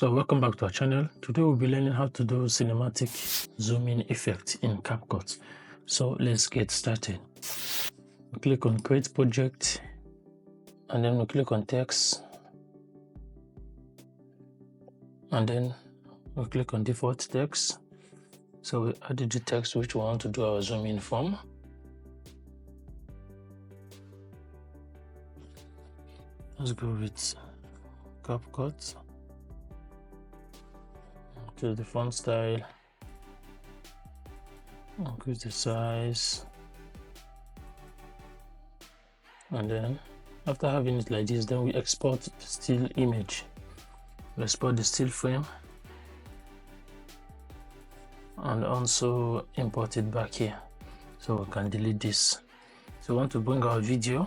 So welcome back to our channel. Today we'll be learning how to do cinematic zoom in effect in CapCut. So let's get started. We click on create project and then we click on text and then we click on default text. So we added the text which we want to do our zoom in from. Let's go with CapCut. To the font style, increase the size, and then after having it like this, then we export the still image. We export the still frame and also import it back here so we can delete this. So we want to bring our video,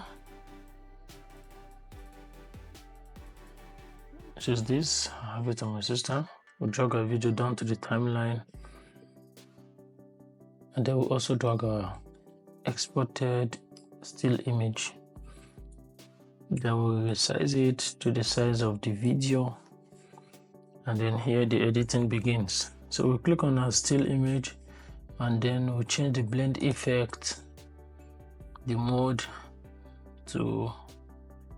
which is this. I have it on my system. We'll drag our video down to the timeline, and then we'll also drag our exported still image. Then we'll resize it to the size of the video, and then here the editing begins. So we'll click on our still image and then we'll change the blend effect, the mode to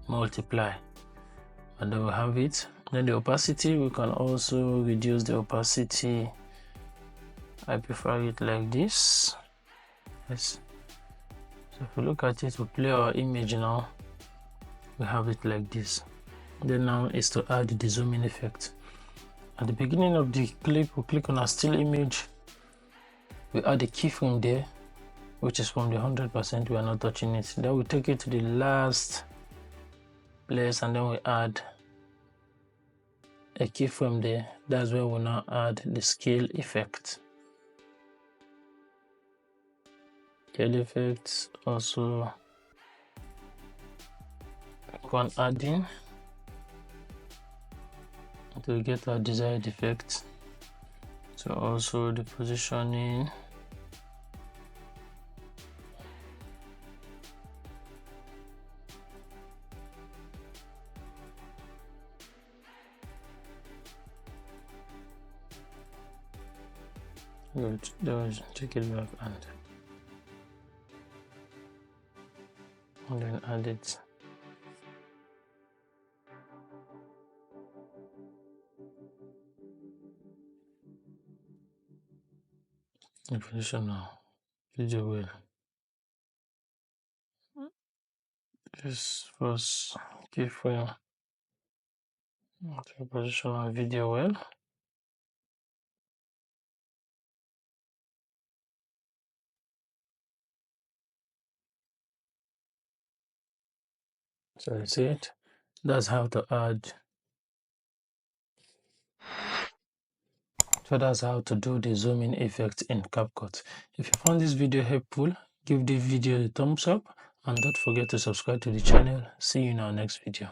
multiply, and then we'll have it. Then the opacity, we can also reduce the opacity. I prefer it like this. Yes. So if we look at it, we play our image now, we have it like this. Then now is to add the zoom in effect. At the beginning of the clip, we click on our still image, we add a keyframe there, which is from the 100%, we are not touching it. Then we take it to the last place and then we add a keyframe there. That's where we now add the scale effect. Scale effects also can add in to get our desired effect. So also the positioning, good. Then take it back and then add it. Position now video well. This was keyframe to position our video well. So that's it. That's how to add. So that's how to do the zoom in effect in CapCut. If you found this video helpful, give the video a thumbs up and don't forget to subscribe to the channel. See you in our next video.